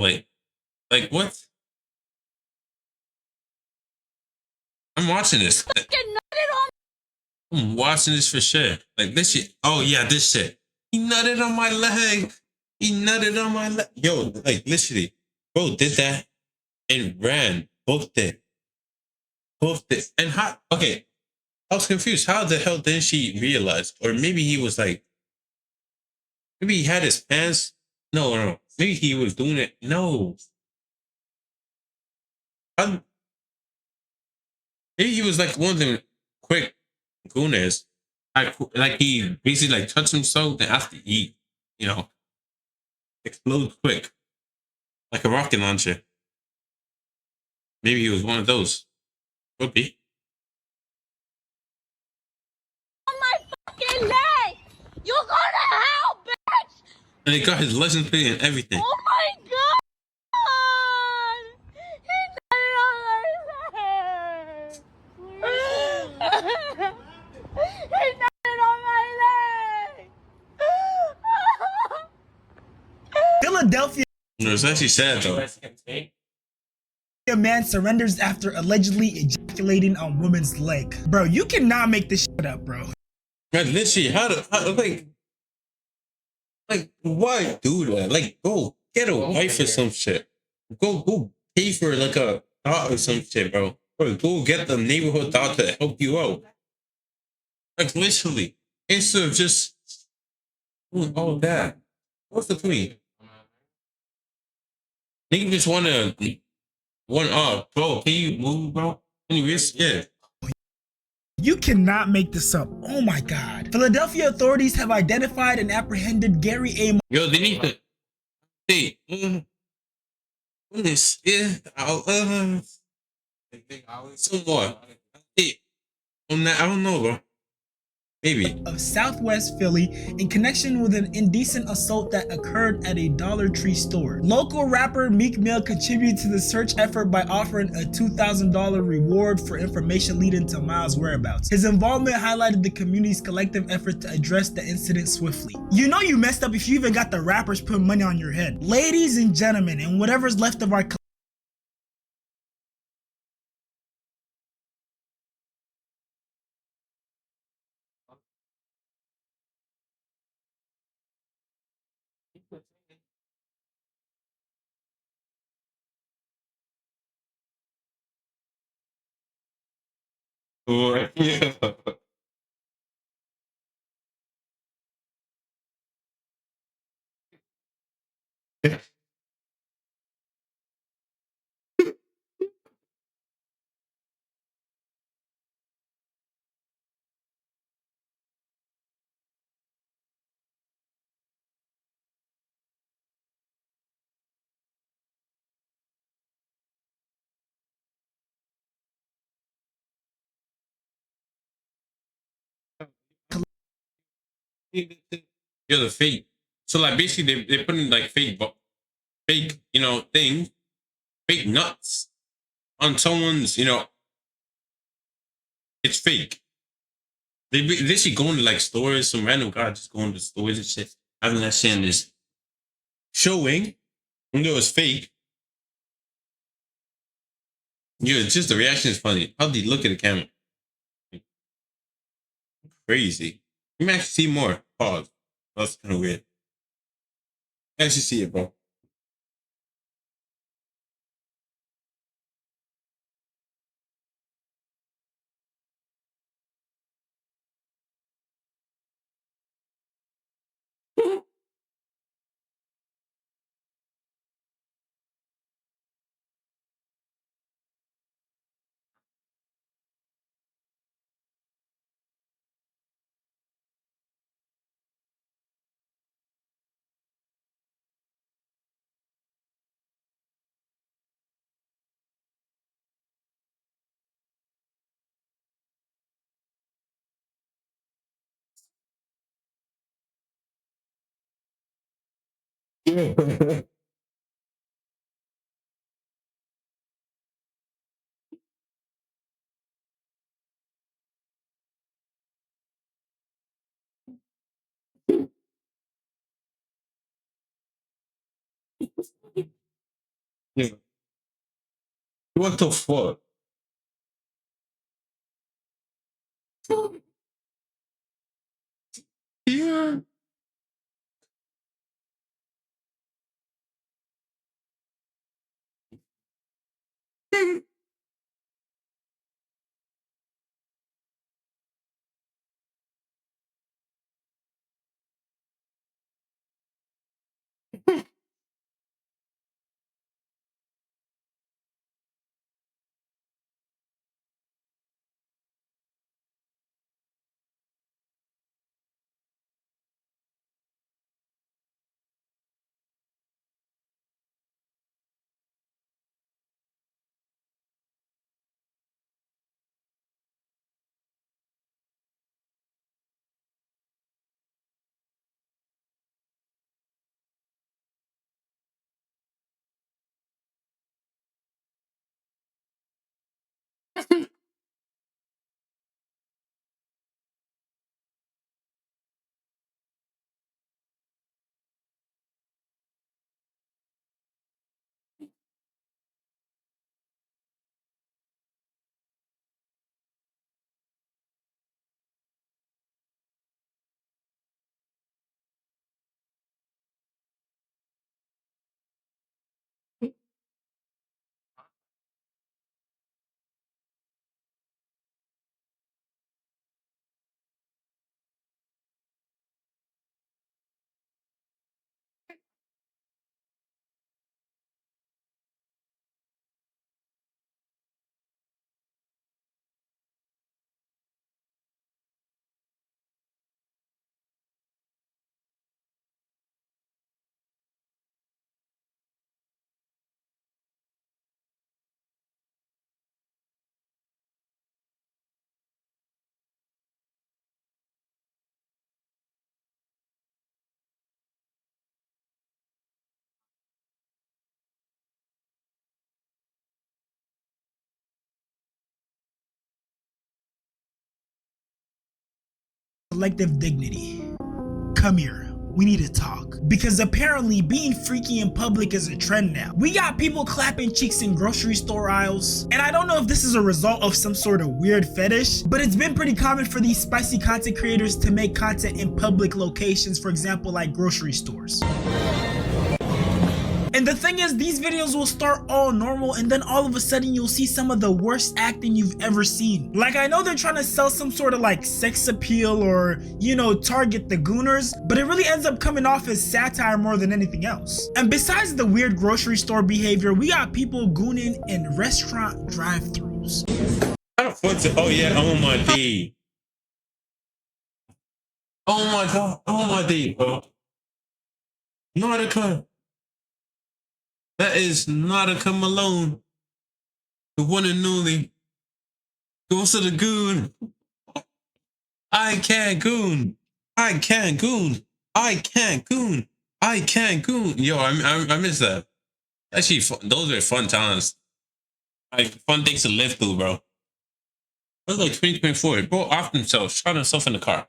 Wait, like what? I'm watching this. I'm watching this for sure. Like this shit. Oh yeah, this shit. He nutted on my leg. He nutted on my leg. Yo, like literally, bro did that and ran. Both did. Both did. And how? Okay, I was confused. How the hell didn't she realize? Or maybe he was like, maybe he had his pants. No, no. Maybe he was doing it. No. I'm, maybe he was like one of them quick gooners. Like he basically like touched himself and after he, you know, explode quick. Like a rocket launcher. Maybe he was one of those. Could be. On my fucking leg! You go to hell, bitch! And he got his license plate and everything. Oh my god! He nutted on my leg! He nutted on my leg! Philadelphia. No, it's actually sad though. A man surrenders after allegedly ejaculating on woman's leg. Bro, you cannot make this shit up, bro. Man, literally, like, why do that? Like, go get a wife or some shit. Go pay for like a dog or some shit, bro. Bro, go get the neighborhood dog to help you out. Like, literally, instead of just doing all that. What's the point? Nigga just wanna one off, bro. Can you move, bro? Anyways, yeah. You cannot make this up. Oh my god. Philadelphia authorities have identified and apprehended Gary A. Yo, they need to. Hey, this, yeah, some more. Hey, on that, I don't know, bro. Maybe. Of Southwest Philly in connection with an indecent assault that occurred at a Dollar Tree store. Local rapper Meek Mill contributed to the search effort by offering a $2,000 reward for information leading to Miles' whereabouts. His involvement highlighted the community's collective effort to address the incident swiftly. You know you messed up if you even got the rappers putting money on your head. Ladies and gentlemen, and whatever's left of our yeah. You're the fake. So like basically they put in like fake, thing, fake nuts on someone's, it's fake. They literally going to like stores, some random guy just going to stores and shit, having that shit in this showing, and it was fake. Yeah, it's just the reaction is funny. How did he look at the camera? Crazy. You may actually see more. Pause. That's kind of weird. I actually see it, bro. Yeah. What the fuck? Yeah. Collective dignity. Come here. We need to talk. Because apparently being freaky in public is a trend now. We got people clapping cheeks in grocery store aisles. And I don't know if this is a result of some sort of weird fetish, but it's been pretty common for these spicy content creators to make content in public locations, for example, like grocery stores. And the thing is, these videos will start all normal and then all of a sudden you'll see some of the worst acting you've ever seen. Like, I know they're trying to sell some sort of like sex appeal or, you know, target the gooners, but it really ends up coming off as satire more than anything else. And besides the weird grocery store behavior, we got people gooning in restaurant drive-thrus. Oh yeah, oh my D. Oh my god, oh my D, bro. Not a cut. That is not a come alone. The one and only. Goes to the goon. I can't goon. I can't goon. I can't goon. I can't goon. Yo, I miss that. Actually, those are fun times. Like fun things to live through, bro. It was like 2024. Bro, off himself, shot himself in the car.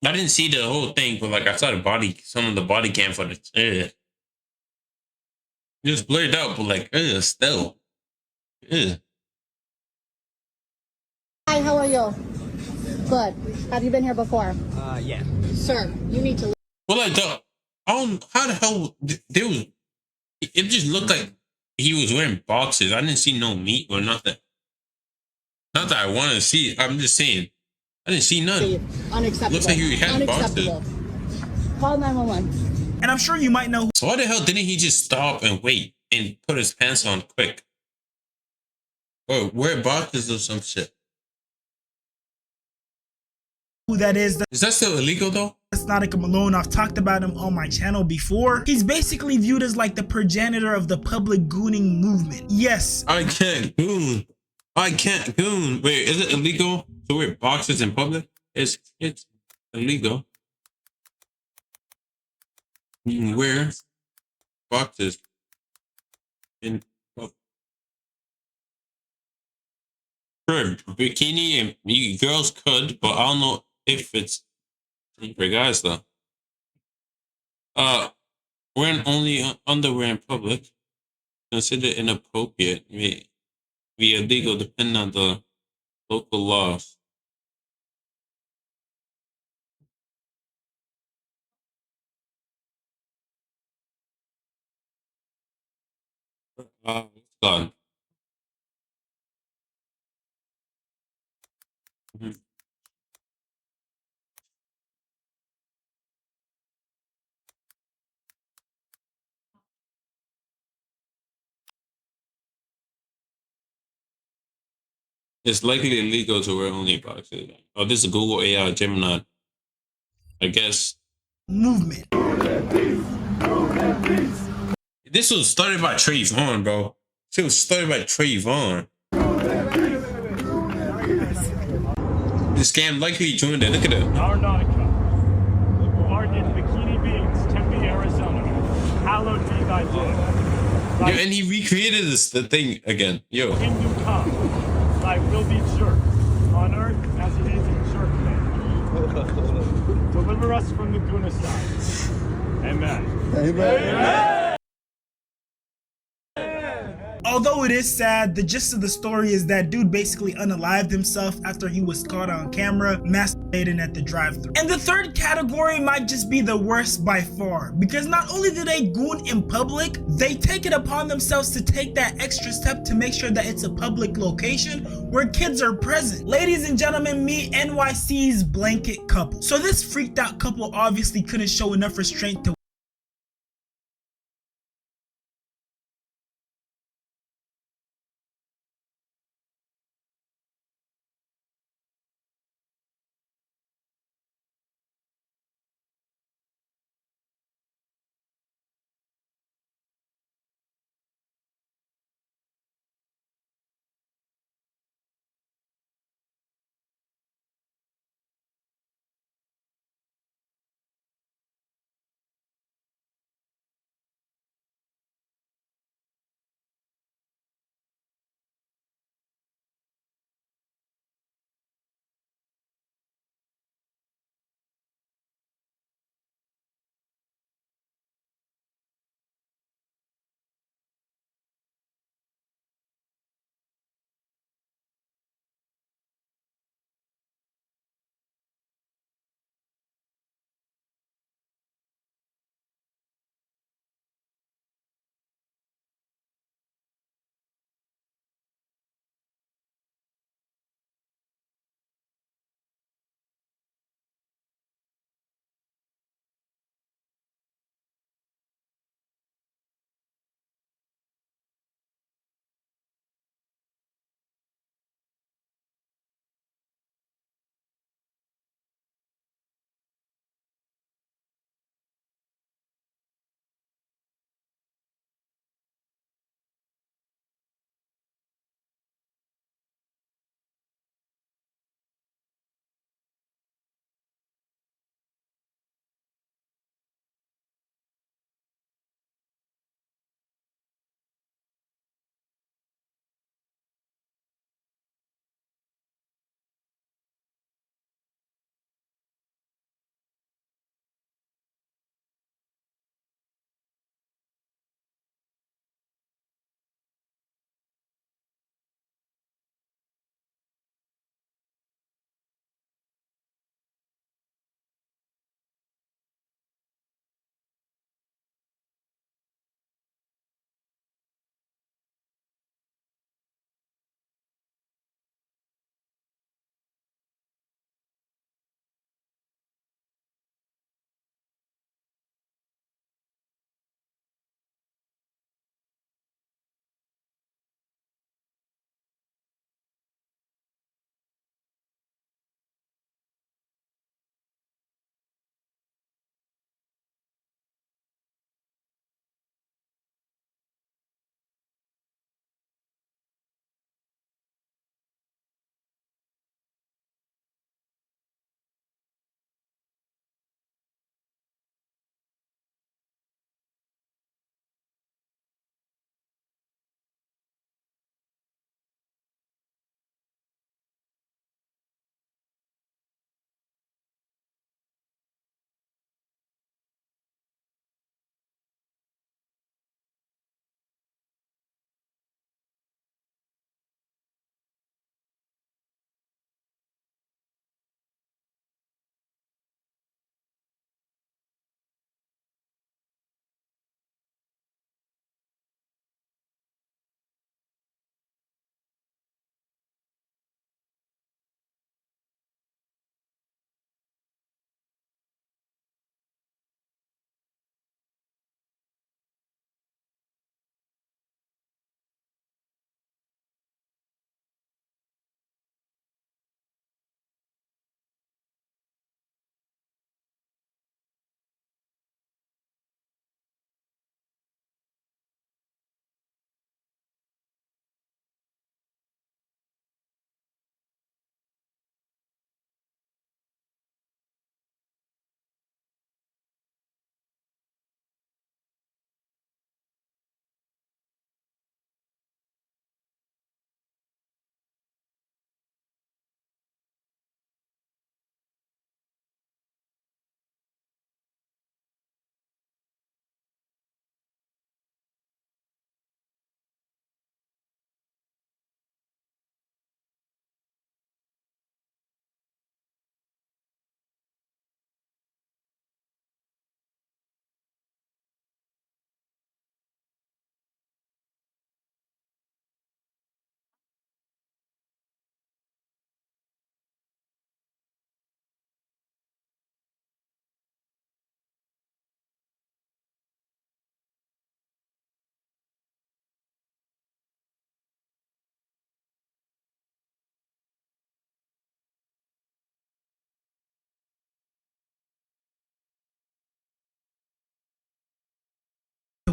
I didn't see the whole thing, but like I saw some of the body cam footage. Just blurred out, but like, still. Ugh. Hi, how are you? Good. Have you been here before? Yeah. Sir, you need to. Well, like, I don't, how the hell, there was, it just looked like he was wearing boxes. I didn't see no meat or nothing. Not that I want to see it. I'm just saying, I didn't see none. Unacceptable. Looks like he had boxes. Call 911. And I'm sure you might know So why the hell didn't he just stop and wait and put his pants on quick? Or wear boxes or some shit. who that is. Is that still illegal though? That's Nautica Malone. I've talked about him on my channel before. He's basically viewed as like the progenitor of the public gooning movement. Yes. I can't goon. I can't goon. Wait, is it illegal to wear boxes in public? It's illegal. You can wear boxes in public. Sure, bikini and girls could, but I don't know if it's for guys though. Wearing only underwear in public. considered inappropriate may be illegal depending on the local laws. God. Mhm. It's likely illegal to wear only boxes. Oh, this is Google AI Gemini. I guess movement. This was started by Trayvon, bro. Shit was started by Trayvon. The scam likely joined it. Look at it. Nautica, Oregon, Bikini Beach, Tempe, Arizona. Hallowed be thy name. Yo, and he recreated the thing again. Yo. Kingdom come, thy will be church, on earth as it is in church land. Deliver us from the Goonicides. Amen. Amen. Although it is sad, the gist of the story is that dude basically unalived himself after he was caught on camera masturbating at the drive-thru. And the third category might just be the worst by far, because not only do they goon in public, they take it upon themselves to take that extra step to make sure that it's a public location where kids are present. Ladies and gentlemen, meet NYC's blanket couple. So this freaked out couple obviously couldn't show enough restraint to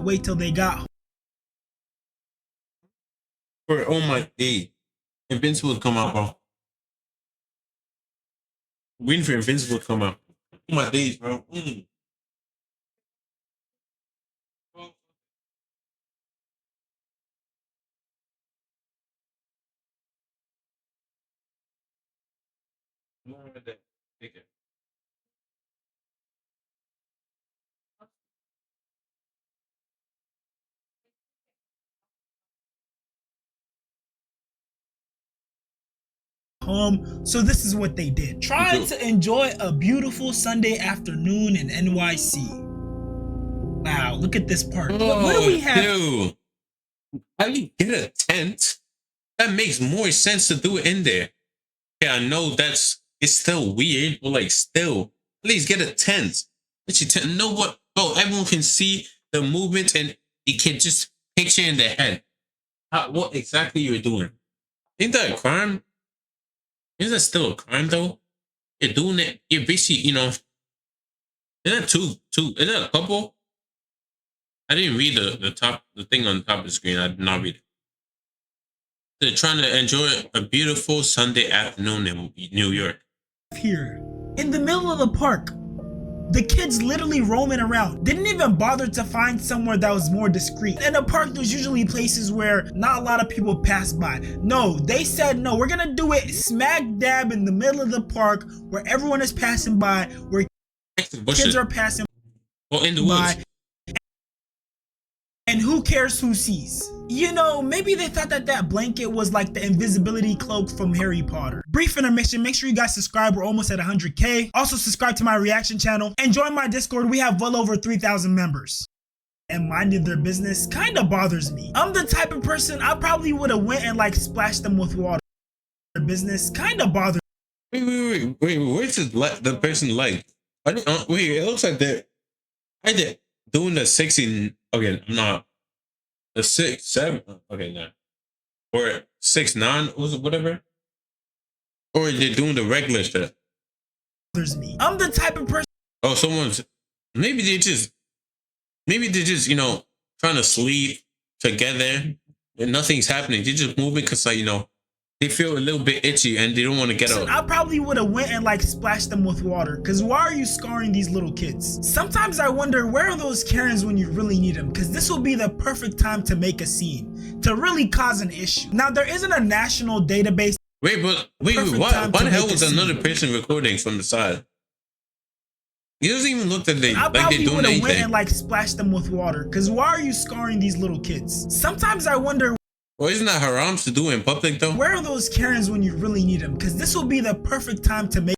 wait till they got For oh my day, Invincible to come out, bro. Waiting for Invincible to come out. Oh my days, bro. Take it. home. So this is what they did. Trying to enjoy a beautiful Sunday afternoon in NYC. Wow, look at this park. What do we have? Dude, how do you get a tent? That makes more sense to do it in there. Yeah, I know it's still weird, but like still, at least get a tent. Let your tent know what, bro, everyone can see the movement and it can just picture in their head what exactly you're doing. Ain't that a crime? Is that still a crime though? You're doing it, you're basically, is that is that a couple? I didn't read the thing on the top of the screen. I did not read it. They're trying to enjoy a beautiful Sunday afternoon in New York. Here, in the middle of the park, the kids literally roaming around. Didn't even bother to find somewhere that was more discreet. In a park, there's usually places where not a lot of people pass by. No, they said, no, we're gonna do it smack dab in the middle of the park where everyone is passing by, where kids are passing in the woods. by. And who cares who sees? You know, maybe they thought that blanket was like the invisibility cloak from Harry Potter. Brief intermission, make sure you guys subscribe, we're almost at 100K. Also subscribe to my reaction channel and join my Discord, we have well over 3,000 members. And minding their business kinda bothers me. I'm the type of person, I probably would've went and like splashed them with water. Their business kinda bothers me. Wait, where's the person like? Wait, it looks like they're doing the 16, okay, I'm not, the 6, 7, okay, no. Or 6, 9, whatever. Or they're doing the regular shit. Me. I'm the type of person. Oh, maybe they're just, trying to sleep together and nothing's happening. They're just moving because, like, they feel a little bit itchy and they don't want to get out. I probably would have went and like splashed them with water, because why are you scarring these little kids? Sometimes I wonder, where are those Karens when you really need them? Because this will be the perfect time to make a scene, to really cause an issue. Now, there isn't a national database. Wait, why the hell was another person recording from the side? He doesn't even look that they like they're doing anything. I probably would have went and like splashed them with water, because why are you scarring these little kids? Sometimes I wonder, well, isn't that haram to do in public though? Where are those Karens when you really need them? Because this will be the perfect time to make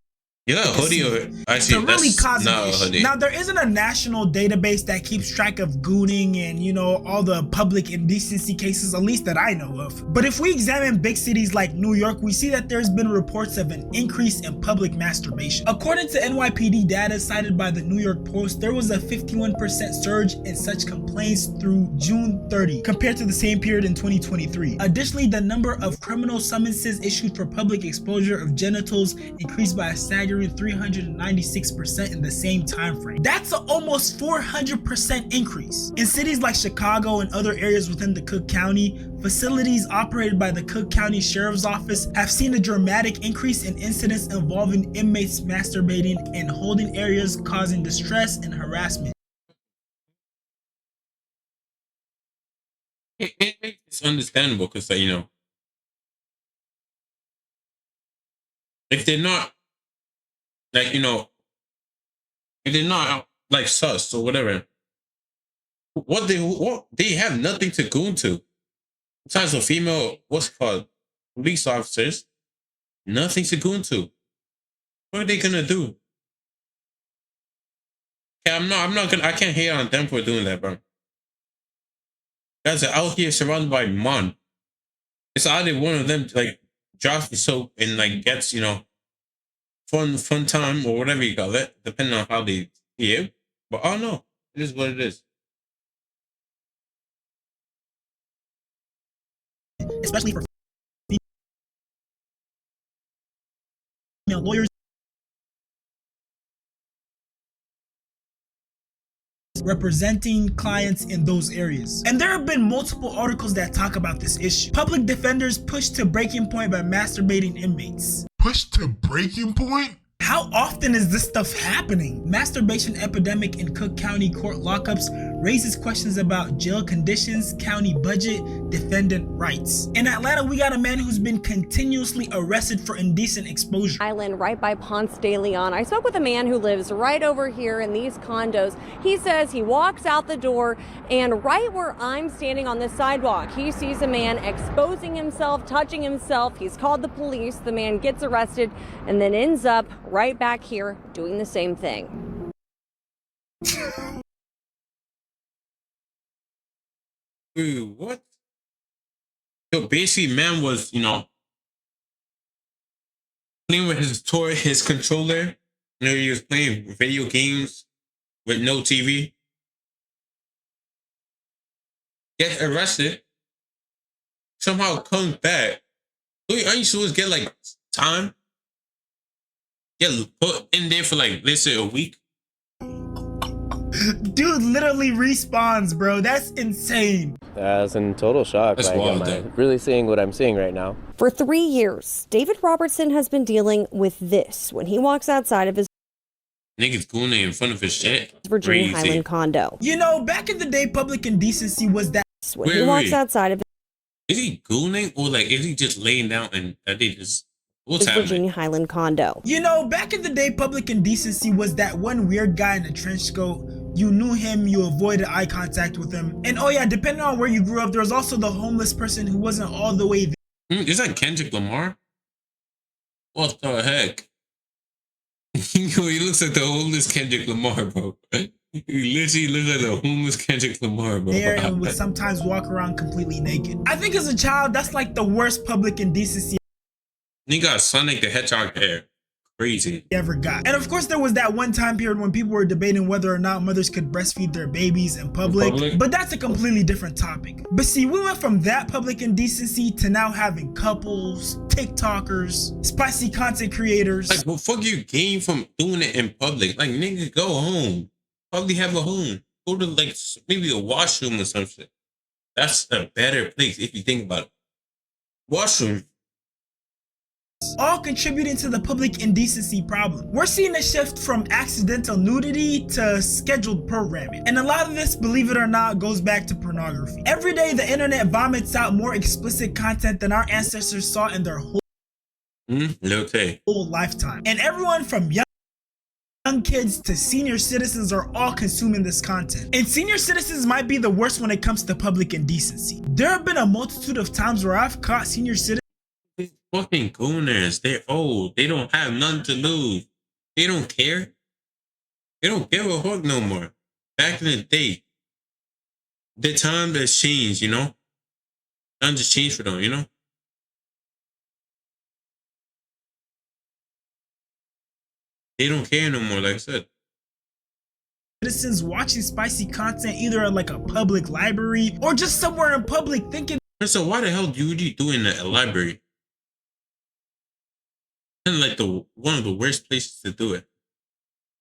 a hoodie or actually really that's not a hoodie. Now, there isn't a national database that keeps track of gooning and all the public indecency cases, at least that I know of. But if we examine big cities like New York, we see that there's been reports of an increase in public masturbation. According to NYPD data cited by the New York Post, there was a 51% surge in such complaints through June 30 compared to the same period in 2023. Additionally, the number of criminal summonses issued for public exposure of genitals increased by a staggering 396% in the same time frame. That's an almost 400% increase. In cities like Chicago and other areas within the Cook County, facilities operated by the Cook County Sheriff's Office have seen a dramatic increase in incidents involving inmates masturbating in holding areas, causing distress and harassment. It's understandable because, if they're not, like, if they're not like sus or whatever, what they have nothing to go into besides a female, what's it called, police officers, nothing to go into. What are they gonna do? Yeah, I can't hate on them for doing that, bro. Guys are out here surrounded by mon. It's either one of them like drops the soap and like gets, fun time or whatever you call it, depending on how they behave. But I don't know. It is what it is. Especially for female lawyers representing clients in those areas. And there have been multiple articles that talk about this issue. Public defenders pushed to breaking point by masturbating inmates. Pushed to breaking point? How often is this stuff happening? Masturbation epidemic in Cook County court lockups raises questions about jail conditions, county budget, defendant rights. In Atlanta, we got a man who's been continuously arrested for indecent exposure. Island right by Ponce de Leon. I spoke with a man who lives right over here in these condos. He says he walks out the door and right where I'm standing on this sidewalk, he sees a man exposing himself, touching himself. He's called the police. The man gets arrested and then ends up right back here doing the same thing. Dude, what? So basically, man was, playing with his controller. He was playing video games with no TV. Gets arrested. Somehow comes back. Aren't you supposed to get like time? Get put in there for like, let's say, a week. Dude literally respawns, bro. That's insane. I was in total shock. That's wild, am I really seeing what I'm seeing right now? For 3 years, David Robertson has been dealing with this when he walks outside of his Niggas gooning in front of his shit. Virginia Crazy. Highland condo. You know, back in the day, public indecency was that. When he walks outside of Is he gooning or like is he just laying down and they just what's his happening? Virginia Highland condo. You know, back in the day, public indecency was that one weird guy in a trench coat. You knew him, you avoided eye contact with him. And oh yeah, depending on where you grew up, there was also the homeless person who wasn't all the way there. Is that Kendrick Lamar? What the heck? He looks like the homeless Kendrick Lamar, bro. He literally looks like the homeless Kendrick Lamar, bro. And would sometimes walk around completely naked. I think as a child, that's like the worst public indecency He got Sonic the Hedgehog hair. Crazy. I ever got. And of course, there was that one time period when people were debating whether or not mothers could breastfeed their babies in public. But that's a completely different topic. But see, we went from that public indecency to now having couples, TikTokers, spicy content creators. Like, what fuck you gain from doing it in public? Like, nigga, go home. Probably have a home. Go to like maybe a washroom or some shit. That's a better place if you think about it. Washroom. All contributing to the public indecency problem. We're seeing a shift from accidental nudity to scheduled programming. And a lot of this, believe it or not, goes back to pornography. Every day, the internet vomits out more explicit content than our ancestors saw in their whole lifetime. And everyone from young kids to senior citizens are all consuming this content. And senior citizens might be the worst when it comes to public indecency. There have been a multitude of times where I've caught senior citizens Fucking gooners. They're old. They don't have nothing to lose. They don't care. They don't give a fuck no more. Back in the day, the time has changed, Time just changed for them, They don't care no more, like I said. Citizens watching spicy content either at like a public library or just somewhere in public thinking. So why the hell do you do in a library? And like one of the worst places to do it.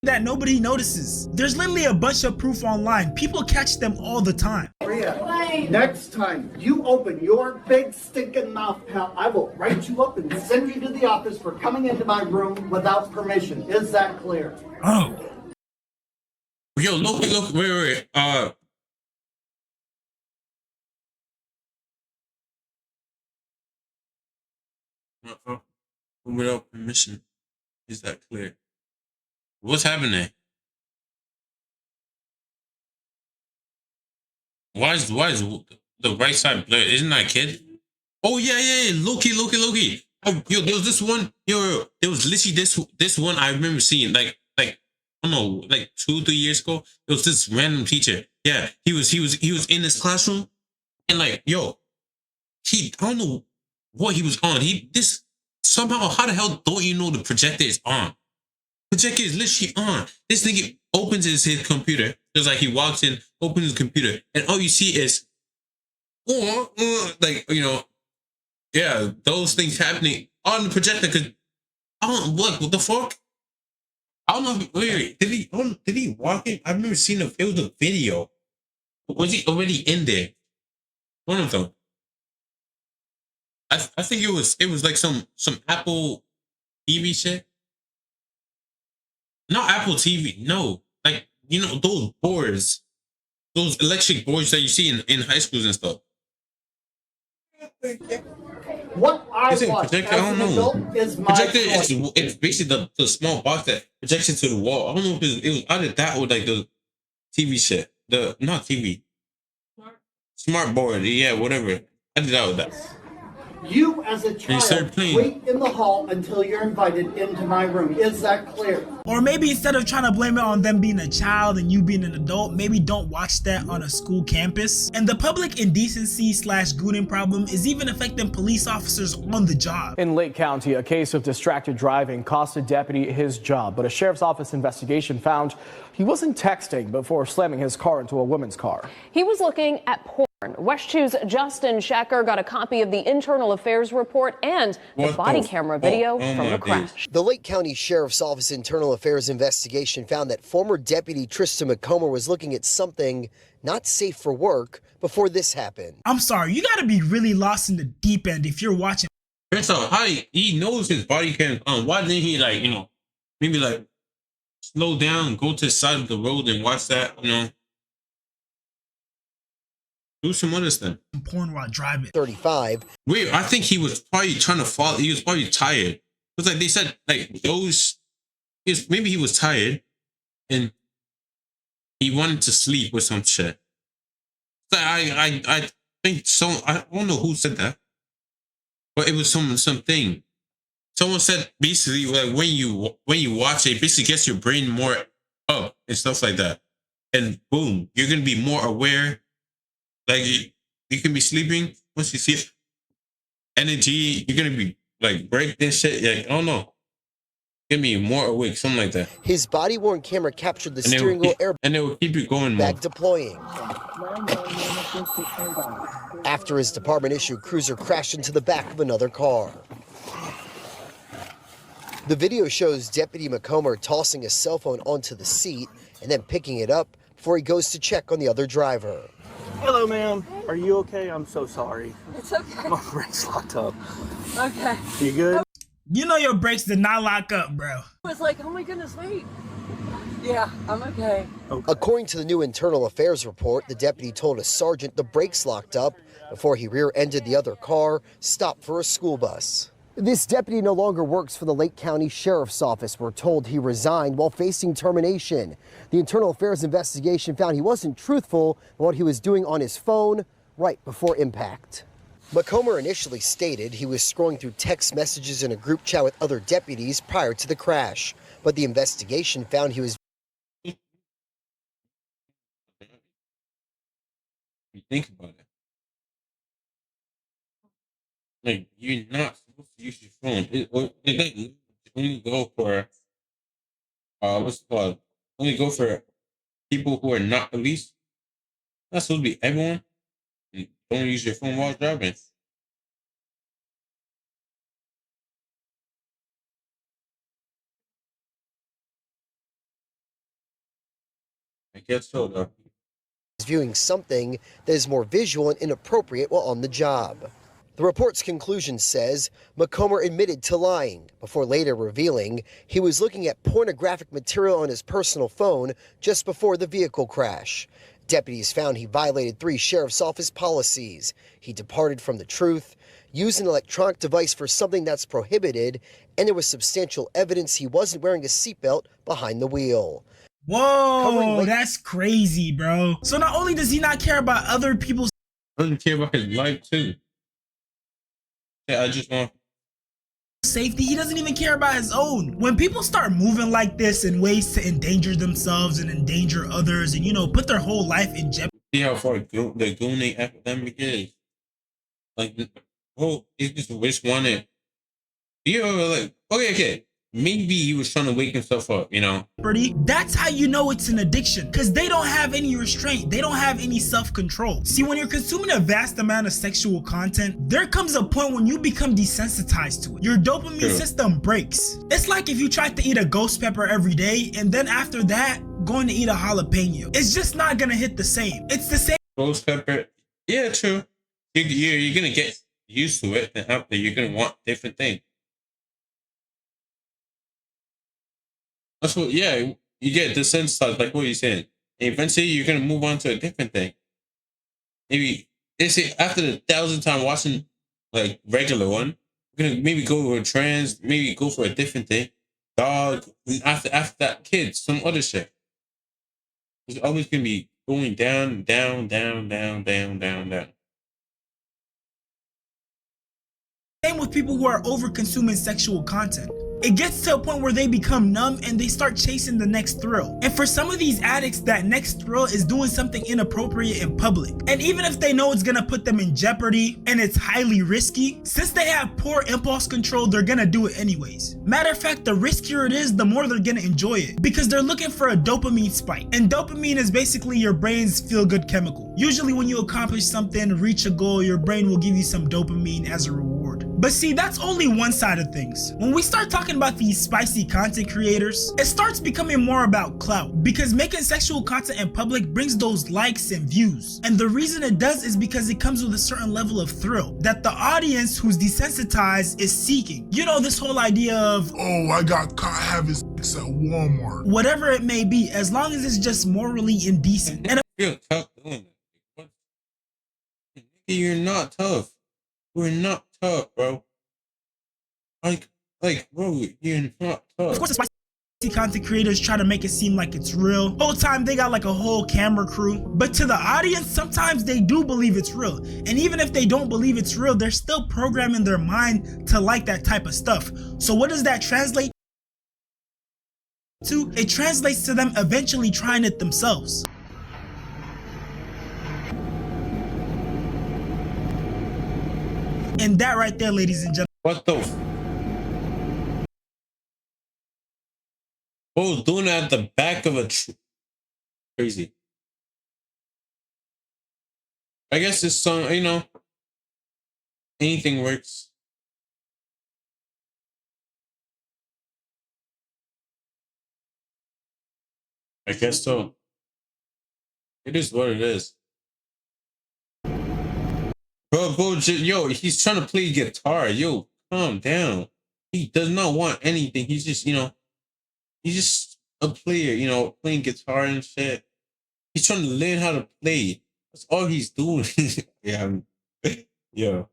That nobody notices. There's literally a bunch of proof online. People catch them all the time. Maria, next time you open your big stinking mouth, pal, I will write you up and send you to the office for coming into my room without permission. Is that clear? Oh. Yo, look, wait. Without permission. Is that clear? What's happening? Why is the right side blurred? Isn't that a kid? Oh yeah. Loki. Oh, yo, there was this one. Yo, there was literally this one I remember seeing like I don't know, like 2-3 years ago. It was this random teacher. Yeah, he was in his classroom, and like, yo, I don't know what he was on. Somehow, how the hell don't you know the projector is on? Projector is literally on. This nigga opens his computer. It's like he walks in, opens his computer, and all you see is, those things happening on the projector. Cause what the fuck? I don't know. Wait, did he walk in? I've never seen it. It was a video. Was he already in there? One of them. I think it was like some Apple TV shit. Not Apple TV. No, like those boards, those electric boards that you see in high schools and stuff. What I Is it watch projector? as I don't an know. adult is my Projector choice. it's basically the small box that projects into the wall. I don't know if it was either that or like the TV shit. The not TV. Smart board. Yeah, whatever. I did that with that. You as a started child playing. wait in the hall until you're invited into my room. Is that clear? Or maybe instead of trying to blame it on them being a child and you being an adult, maybe don't watch that on a school campus. And the public indecency / gooning problem is even affecting police officers on the job. In Lake County, a case of distracted driving cost a deputy his job, but a sheriff's office investigation found he wasn't texting before slamming his car into a woman's car. He was looking at porn. West 2's Justin Schecker got a copy of the internal affairs report and the body camera video from the crash. The Lake County Sheriff's Office internal affairs investigation found that former Deputy Tristan McComber was looking at something not safe for work before this happened. I'm sorry, you gotta be really lost in the deep end if you're watching. First off, how he knows his body can. Why didn't he maybe slow down, go to the side of the road and watch that? Do some other stuff. Porn while driving. 35. Wait, I think he was probably trying to fall. He was probably tired. It's like they said, maybe he was tired and he wanted to sleep or some shit. So I think so. I don't know who said that, but it was something. Someone said basically like when you watch it, basically gets your brain more up and stuff like that, and boom, you're gonna be more aware. Like you can be sleeping once you see energy, you're gonna be like break this shit. Like I don't know, get me more awake, something like that. His body-worn camera captured the steering wheel airbag and it will keep you going more. Deploying. After his department-issued cruiser crashed into the back of another car. The video shows Deputy McComber tossing his cell phone onto the seat and then picking it up before he goes to check on the other driver. Hello, ma'am. Are you okay? I'm so sorry. It's okay. My brakes locked up. Okay. You good? You know your brakes did not lock up, bro. I was like, oh my goodness, wait. Yeah, I'm okay. According to the new internal affairs report, the deputy told a sergeant the brakes locked up before he rear-ended the other car, stopped for a school bus. This deputy no longer works for the Lake County Sheriff's Office. We're told he resigned while facing termination. The internal affairs investigation found he wasn't truthful in what he was doing on his phone right before impact. McComber initially stated he was scrolling through text messages in a group chat with other deputies prior to the crash, but the investigation found he was You think about it. Like you're not supposed to use your phone. It only go for what's it called? Only go for people who are not police. That's supposed to be everyone. Don't use your phone while driving. I guess so though. viewing something that is more visual and inappropriate while on the job. The report's conclusion says McComber admitted to lying before later revealing he was looking at pornographic material on his personal phone just before the vehicle crash. Deputies found he violated 3 sheriff's office policies. He departed from the truth, used an electronic device for something that's prohibited, and there was substantial evidence he wasn't wearing a seatbelt behind the wheel. Whoa, that's crazy, bro. So not only does he not care about other people's doesn't care about his life too. Yeah, I just want safety, he doesn't even care about his own. When people start moving like this in ways to endanger themselves and endanger others and, you know, put their whole life in jeopardy. see how far the Gooning epidemic is. Like, oh, it's just wish wanted. You know, like, okay. maybe he was trying to wake himself up, you know? That's how you know it's an addiction, because they don't have any restraint. They don't have any self-control. See, when you're consuming a vast amount of sexual content, there comes a point when you become desensitized to it. Your dopamine system breaks. It's like if you tried to eat a ghost pepper every day, and then after that, going to eat a jalapeno. It's just not gonna hit the same. It's the same. Ghost pepper, yeah, true. You're gonna get used to it, and after you're gonna want different things. That's what, yeah, you get desensitized, like what you're saying. And eventually, you're gonna move on to a different thing. Maybe they say after the 1,000th time watching like regular one, you're gonna maybe go to a trans, maybe go for a different thing. Dog, and after that, kids, some other shit. It's always gonna be going down, down, down, down, down, down, down. Same with people who are over consuming sexual content. It gets to a point where they become numb and they start chasing the next thrill. And for some of these addicts, that next thrill is doing something inappropriate in public. And even if they know it's gonna put them in jeopardy and it's highly risky, since they have poor impulse control, they're gonna do it anyways. Matter of fact, the riskier it is, the more they're gonna enjoy it, because they're looking for a dopamine spike. And dopamine is basically your brain's feel-good chemical. Usually when you accomplish something, reach a goal, your brain will give you some dopamine as a reward. But see, that's only one side of things. When we start talking about these spicy content creators, it starts becoming more about clout, because making sexual content in public brings those likes and views. And the reason it does is because it comes with a certain level of thrill that the audience who's desensitized is seeking. You know, this whole idea of, oh, I got caught having sex at Walmart. Whatever it may be, as long as it's just morally indecent. And You're tough doing that. You're not tough. We're not tough, bro. Like, bro, you're not tough. of course, the spicy content creators try to make it seem like it's real. Whole time they got like a whole camera crew. But to the audience, sometimes they do believe it's real. And even if they don't believe it's real, they're still programming their mind to like that type of stuff. So what does that translate to? It translates to them eventually trying it themselves. And that right there, ladies and gentlemen. What the? Oh, doing it at the back of a crazy. I guess it's some, you know, anything works. I guess so. It is what it is. Bro, yo, he's trying to play guitar. Yo, calm down. He does not want anything. He's just, you know, he's just a player, you know, playing guitar and shit. He's trying to learn how to play. That's all he's doing. Yeah. Yeah.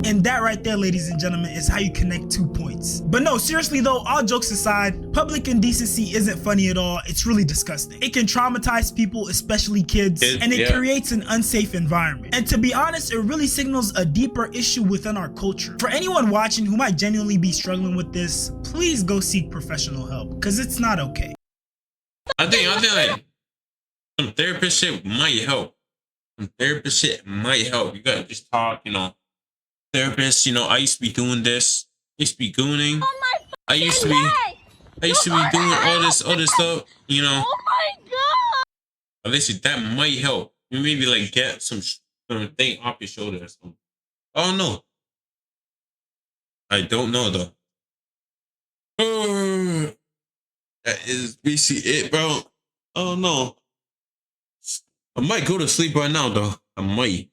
And that right there, ladies and gentlemen, is how you connect 2 points. But no, seriously though, all jokes aside, public indecency isn't funny at all. It's really disgusting. It can traumatize people, especially kids, and it creates an unsafe environment. And to be honest, it really signals a deeper issue within our culture. For anyone watching who might genuinely be struggling with this, please go seek professional help, because it's not okay. I think like some therapist shit might help. Some therapist shit might help. You gotta just talk, you know. Therapist, you know, I used to be doing this. I used to be gooning. I used to be doing all this other stuff, you know. Oh my god! At least that might help. You maybe like get some thing off your shoulder or something. Oh no. I don't know though. That is basically it, bro. Oh no. I might go to sleep right now though. I might.